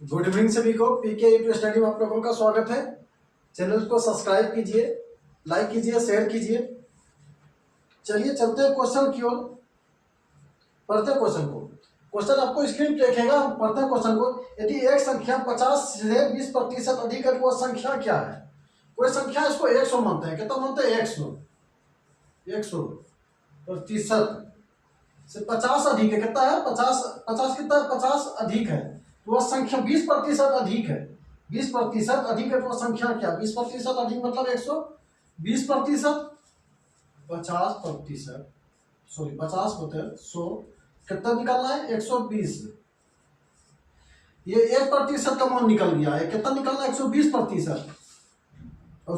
Good evening सभी को। पीके study में आप लोगों का स्वागत है। चैनल को सब्सक्राइब कीजिए, लाइक कीजिए, शेयर कीजिए। चलिए चलते हैं क्वेश्चन की ओर, पढ़ते हैं क्वेश्चन को। क्वेश्चन आपको स्क्रीन पे देखेगा, हम पढ़ते हैं क्वेश्चन को। यदि एक संख्या 50 से 20% अधिक है तो वह संख्या क्या है? कोई संख्या इसको 100 मानते हैं। कितना मानते हैं? 100% से 50 अधिक है। कितना है? 50 कितना है? 50 अधिक है तो वह संख्या 20% अधिक है। 20% अधिक है तो वह संख्या क्या? 20% अधिक मतलब 100। 20%, 50%, सॉरी 50 होते हैं 100, कितना निकलना है? 120। ये 1% का मान निकल गया है। कितना निकलना है? 120%,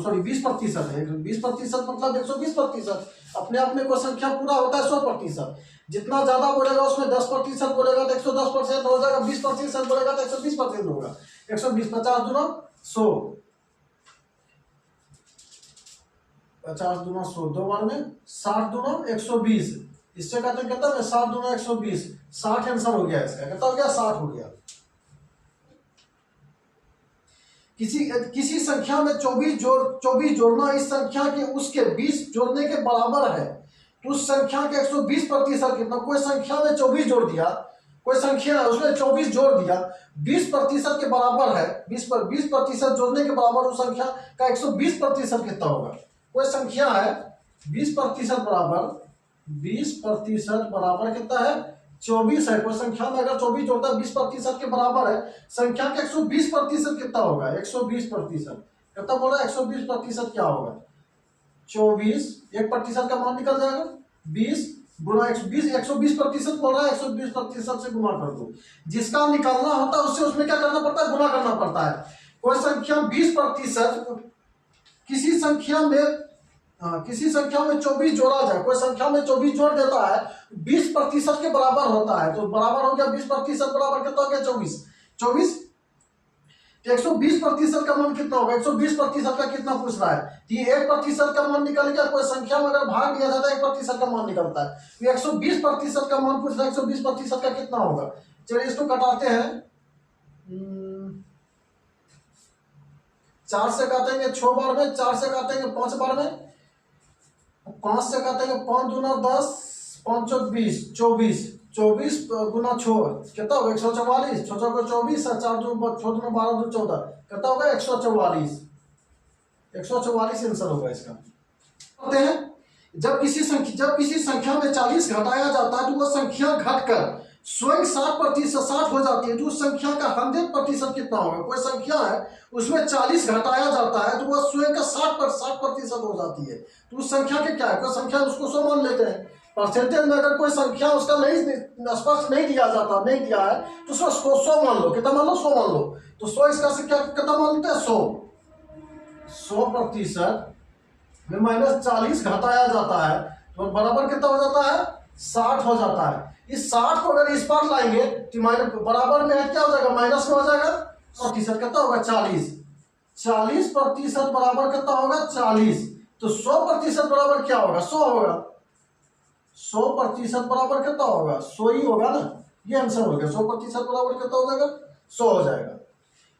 सॉरी 20% है। 20% मतलब 120%। अपने आप में कोई संख्या पूरा होता है 100%। जितना ज्यादा बोलेगा उसमें 10% बोलेगा तो 110% हो जाएगा। 20% बोलेगा तो 120% होगा। 120, 50 दूना 100, 50 दूना 100, दो बार में 60 दूना 120। इससे कहते हैं कितना? 60 दूना 120, 60 आंसर हो गया इसका। कितना हो गया? 60 हो गया। किसी संख्या में 24 जोड़ना इस संख्या के उसके 20 जोड़ने के बराबर है तो उस संख्या के 120% कितना? कोई संख्या में 24 जोड़ दिया, कोई संख्या है उसमें 24 जोड़ दिया, 20% के बराबर है। 20% जोड़ने के बराबर उस संख्या का 120% कितना होगा? कोई संख्या है 20% बराबर, 20% बराबर कितना है? 24 है। कोई संख्या में अगर 24 जोड़ता है 20% के बराबर है, संख्या का 120% कितना होगा? 120%। कितना बोल रहा है? 120% क्या होगा? 24, 1% का मान निकल जाएगा। 20 गुना 120, 120% बोल रहा है, 120% से गुना कर दो। जिसका निकालना होता है उससे उसमें क्या करना पड़ता है? गुना करना पड़ता है। कोई संख्या 20%, किसी संख्या में 24 जोड़ा जाए, कोई संख्या में 24 जोड़ देता है 20% के बराबर होता है तो बराबर हो गया 20% बराबर कितना हो गया? 24। 120% का मान कितना होगा? 120% का कितना पूछ रहा है? ये 1% का मान निकल गया। कोई संख्या में अगर भाग दिया जाता है 1% का मान निकलता है। ये 120% का मान पूछ रहा है, 120% का कितना होगा? चलिए इसको कटाते हैं। 4 से काटेंगे 6 बार में, 4 से काटेंगे 5 बार में, 5 से काटेंगे 5 दूना 10, 5 चौक 20, 24 गुना 6 कितना होगा? 144। 6 को 24 और 4 दूना 12 दो 14, कितना होगा? 144। 144 आंसर होगा इसका। कहते हैं जब किसी संख्या में 40 घटाया जाता है तो वह संख्या घटकर स्वयं 60% हो जाती है तो उस संख्या का 100% कितना होगा? कोई संख्या है उसमें 40 घटाया जाता है तो वह स्वयं का 60% हो जाती है तो उस संख्या के क्या है? कोई संख्या उसको 100 मान लेते हैं। परसेंटेज में अगर कोई संख्या उसका नहीं स्पष्ट नहीं दिया जाता, नहीं दिया है तो उसको 100 मान लो। कितना मान लो? 100 मान लो। तो 100 इसका से क्या कितना मान लेते हैं? 100% में -40 घटाया जाता है तो बराबर कितना हो जाता है? 60 हो जाता है। इस 60 को अगर इस पार लाएंगे तो बराबर में क्या हो जाएगा? माइनस में हो जाएगा। प्रतिशत कितना होगा? 40। 40% बराबर कितना होगा? 40। तो 100% बराबर क्या होगा? 100 होगा। 100% बराबर कितना होगा? 100 ही होगा ना। ये आंसर हो गया। 100% बराबर कितना हो जाएगा? 100 हो जाएगा।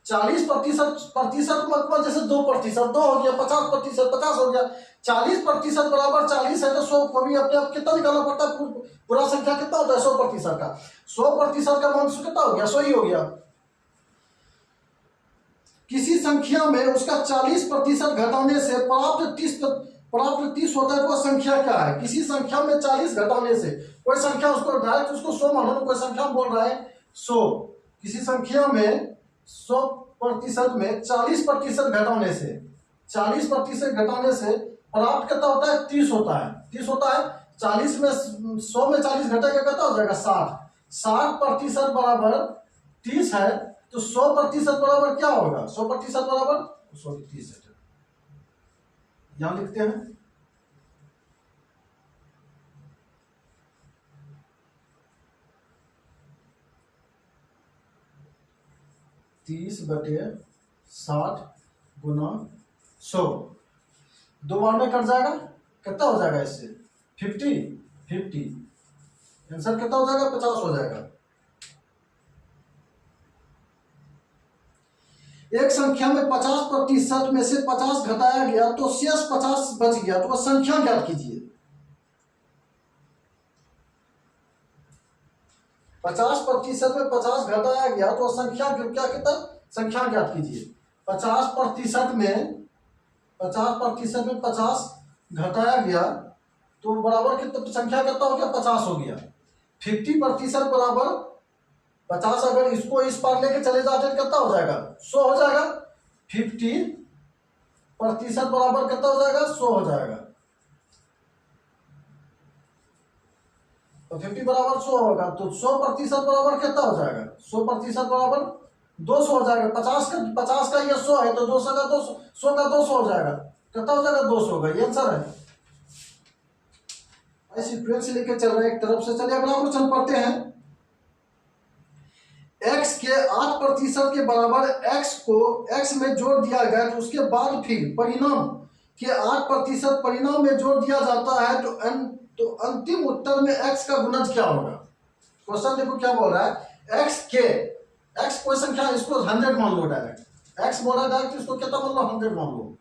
40% मतलब जैसे 2%, 2 हो गया। 50%, 50 हो गया। 40% बराबर 40 है तो 100 को भी अपने आप कितना निकालना पड़ता है? पूरा संख्या कितना होता है? 100% का। 100% का मान कितना हो गया? 100 ही हो गया। किसी संख्या में उसका 40% घटाने से प्राप्त 30 होता है तो वह संख्या क्या है? किसी संख्या में 40 घटाने से, कोई संख्या उसको डायरेक्ट उसको 100 मानो, कोई संख्या बोल रहा है 100। किसी संख्या में 100% में 40% घटाने से, 40% घटाने से प्राप्त कितना होता है? 30 होता है। 30 होता है। 40 में 100 में 40 घटेगा कितना हो जाएगा? 60। 60% बराबर 30 है तो 100% बराबर क्या होगा? 100% बराबर 30 है। यहां लिखते हैं 30/60 गुना 100। 2 बार में कट जाएगा। कितना हो जाएगा इससे? 50। आंसर कितना हो जाएगा? 50 हो जाएगा। एक संख्या में 50% में से 50 घटाया गया तो शेष 50 बच गया, तो वह संख्या ज्ञात कीजिए। 50% में 50 घटाया गया तो संख्या क्या कितना, संख्या ज्ञात कीजिए। 50% में 50 घटाया गया तो बराबर कितना, संख्या कितना हो गया, 50 हो गया। 50% बराबर 50, अगर इसको इस पार लेके चले जाते तो कितना हो जाएगा, 100 हो जाएगा। 50% बराबर कितना हो जाएगा, 100 हो जाएगा। तो 50 बराबर 100 होगा, तो 100% बराबर कितना हो जाएगा, 100% बराबर 200 हो जाएगा। 50 का ये 100 है तो 200 का 200, 100 का 200 हो जाएगा, कितना हो जाएगा, 200 होगा। ये आंसर है। सीक्वेंस लेके चल रहे हैं एक तरफ से। चलिए अगला क्वेश्चन पढ़ते हैं। x के 8% के बराबर x को x में जोड़ दिया गया तो उसके बाद फिर परिणाम के 8% परिणाम में जोड़ दिया जाता है तो अंतिम उत्तर में x का गुणज क्या होगा। क्वेश्चन देखो क्या बोल रहा है, x कोई संख्या, इसको 100 मान लो डायरेक्ट, x बोला डायरेक्ट, इसको कितना मान लो, 100 मान लो।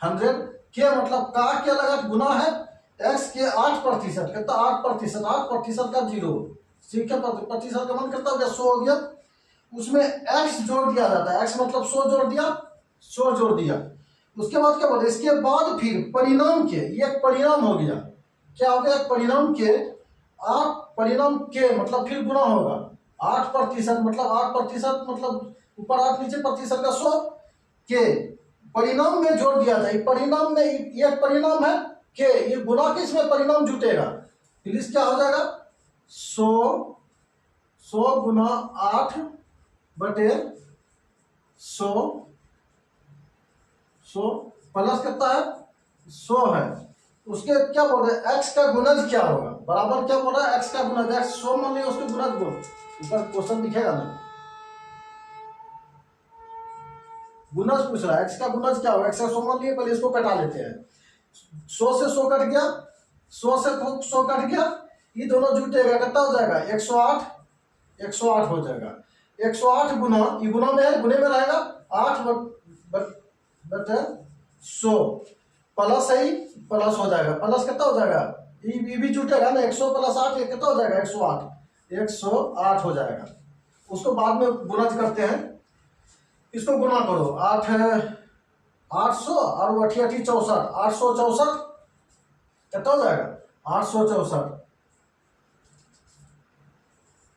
100 के मतलब का क्या लगा, गुना है x के 8%, कितना 8%, 8% का 0, ठीक है, प्रतिशत का मान कितना हो गया, 100 हो गया। उसमें x जोड़ दिया जाता है, x मतलब 100 जोड़ दिया, 100 जोड़ दिया। उसके बाद क्या बोलते, इसके बाद फिर परिणाम के, ये एक परिणाम हो गया, क्या हो गया, परिणाम के 8 मतलब फिर गुना होगा 8% मतलब 8% मतलब ऊपर 8 नीचे प्रतिशत का 100 के परिणाम में जोड़ दिया जाए। परिणाम में ये परिणाम है के, ये गुना के इसमें परिणाम जुटेगा, फिर क्या हो जाएगा, 100 गुना 8 बटे 100 प्लस कितना है, 100 है। उसके क्या बोल रहे हैं, x का गुणज क्या होगा, बराबर क्या बोल रहा है, x का गुणज, x 100 मान लिया, उसके गुणज बोल, ऊपर क्वेश्चन दिखेगा ना, गुणज पूछ रहा है, x का गुणज क्या होगा, x का 100 मान लिया, पहले इसको कटा लेते हैं। 100 से 100 कट गया, 100 से 100 कट गया, ये दोनों जुटेगा, कितना हो जाएगा, 108 हो जाएगा। 108 गुना, ये गुना में है, गुने में रहेगा 8 बटे 100 प्लस है, प्लस हो जाएगा, प्लस कितना हो जाएगा, ये भी जुटेगा ना, 100 प्लस 8 कितना हो जाएगा, 108 हो जाएगा। उसको बाद में गुना करते हैं, इसको गुना करो, 800 और 8 64, 864 कितना हो जाएगा,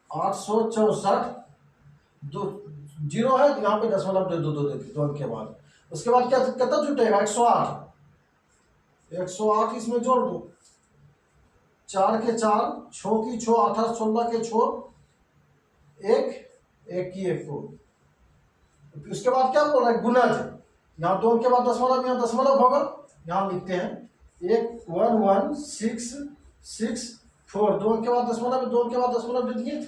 864 दो जीरो है, यहाँ पे दशमलव दे दो, दो के बाद। उसके बाद क्या कितना जुटेगा, 108 इसमें जोड़ दो, 4 के 4, 6 की 6, 18 16 के 6, 1 की 1 को। उसके बाद क्या बोल रहा है, गुणज, यहाँ 2 के बाद दशमलव, यहाँ दशमलव होगा, यहाँ लिखते हैं 11664, 2 के बाद दशमलव, 2 के बाद दशमलव दे दिए।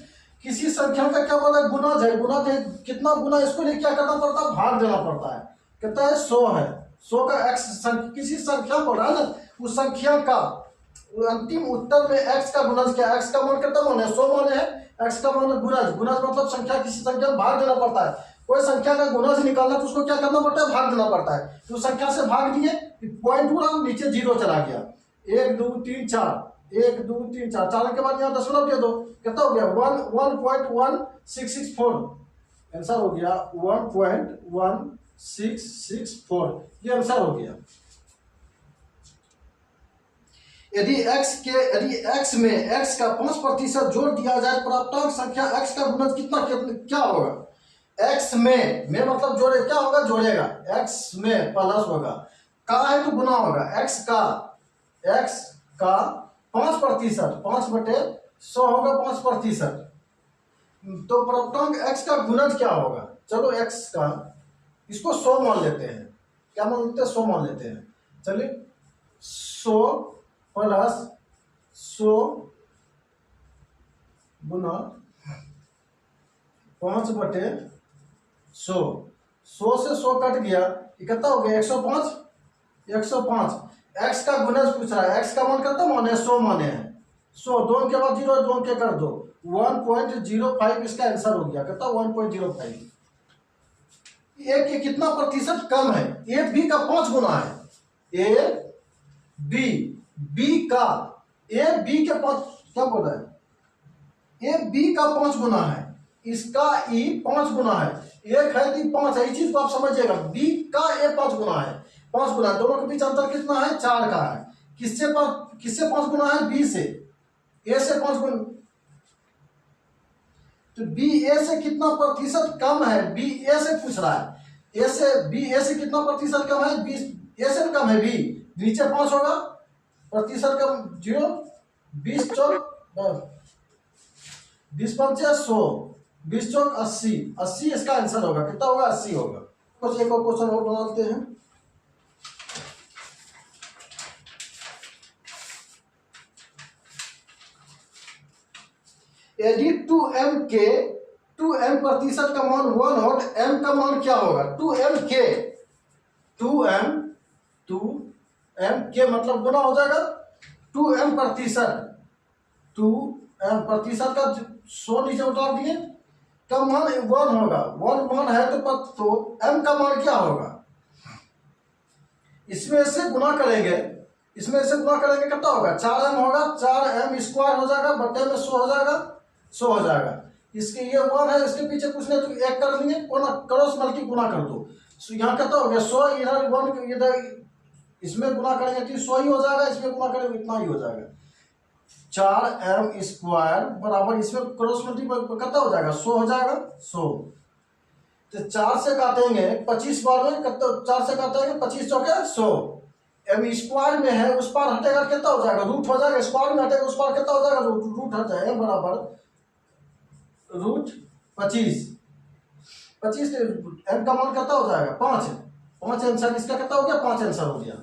किसी संख्या का क्या बोला, गुणज है, गुणज है, कितना गुना, इसको लिए क्या करना पड़ता है, भाग देना पड़ता है, कितना है, 100 है। 100 का x किसी संख्या बोल रहा है ना, उस संख्या का अंतिम उत्तर में x का गुणज क्या, x का मान कितना मान है, 100 मान है, x का मान गुणज, गुणज मतलब संख्या, किसी संख्या में भाग देना पड़ता है। कोई संख्या का गुणज निकालना तो उसको क्या करना पड़ता है, भाग देना पड़ता है। तो संख्या से भाग दिए, पॉइंट पूरा नीचे 0 चला गया, 1 2 3 4, 1 2 3 4, 4 के बाद यहाँ दशमलव दे दो, कितना हो गया, 1.1664, आंसर हो गया 1.1664, ये आंसर हो गया। यदि x में x का 5% जोड़ दिया जाए प्राप्तांक संख्या x का गुणज कितना क्या होगा, x में मतलब जोड़े, क्या होगा, जोड़ेगा, x में प्लस होगा, का है तो गुना होगा, x का 5%, 5 बटे 100 होगा 5%, तो प्राप्तांक x का गुणज क्या होगा। चलो x का, इसको 100 मान लेते हैं, क्या मान लेते हैं, 100 मान लेते हैं। चलिए 100 प्लस 100 गुना 5 बटे 100, 100 से 100 कट गया, कितना हो गया, 105। x का गुणज पूछ रहा है, x का मान कितना माने, 100 माने हैं, 100, 2 के बाद 0, 2 के कर दो, 1.05 इसका आंसर हो गया, कितना 1.05। ए के कितना प्रतिशत कम है? ए बी का 5 गुना है। ए बी बी का ए बी के 5 क्या बोल रहा है? ए बी का 5 गुना है, इसका ई 5 गुना है, एक है दी 5 है। इस चीज को आप समझिएगा, बी का ए 5 गुना है, 5 गुना, दोनों के बीच अंतर कितना है? 4 का है। किससे 5 गुना है? बी से। ए से 5 गुना, तो बी ए से कितना प्रतिशत कम है? बी ए से पूछ रहा है। ए से बी ए से कितना प्रतिशत कम है? 20। ए से कम है बी, नीचे 5 होगा, प्रतिशत कम 0, 20 चौक 20 पंचे 100, 20 चौक 80, 80 इसका आंसर होगा। कितना होगा? 80 होगा। कुछ एक और क्वेश्चन और बनाते हैं। एडिट 2m के 2m प्रतिशत का मान 1 और m का मान क्या होगा? 2m के 2m के मतलब गुना हो जाएगा 2m प्रतिशत, 2m प्रतिशत का 100 नीचे उतार दिए, का मान 1 होगा। 1 मान है तो m का मान क्या होगा? इसमें से गुना करेंगे, इसमें से गुना करेंगे कितना होगा? 4m होगा, 4m स्क्वायर हो जाएगा, बट्टे में 100 हो जाएगा, 100 हो जाएगा। इसके ये 1 है, इसके पीछे कुछ नहीं तो 1 कर लेंगे, क्रॉस मल्टी गुना कर दो। यहाँ कितना हो गया? 100, इधर 1 इधर, इसमें गुना करेंगे तो 100 ही हो जाएगा, इसमें गुना करेंगे इतना ही हो जाएगा। 4m स्क्वायर बराबर, इसमें क्रॉस मल्टी कितना हो जाएगा? 100 हो जाएगा, 100। तो 4 से काटेंगे 25 बार में, 4 से काटेंगे 25 चौके 100। m स्क्वायर में है, उस पार हटेगा कितना हो जाएगा? रूट हो जाएगा। स्क्वायर में हटेगा, उस पार कितना हो जाएगा? रूट हट जाएगा, बराबर रूट 25। 25 m का मान कितना हो जाएगा? 5। 5 आंसर इसका कितना हो गया? 5 आंसर हो गया।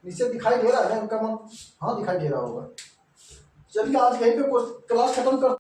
नीचे दिखाई दे रहा है m का मान? हाँ दिखाई दे रहा होगा। चलिए आज यहीं पे क्लास खत्म कर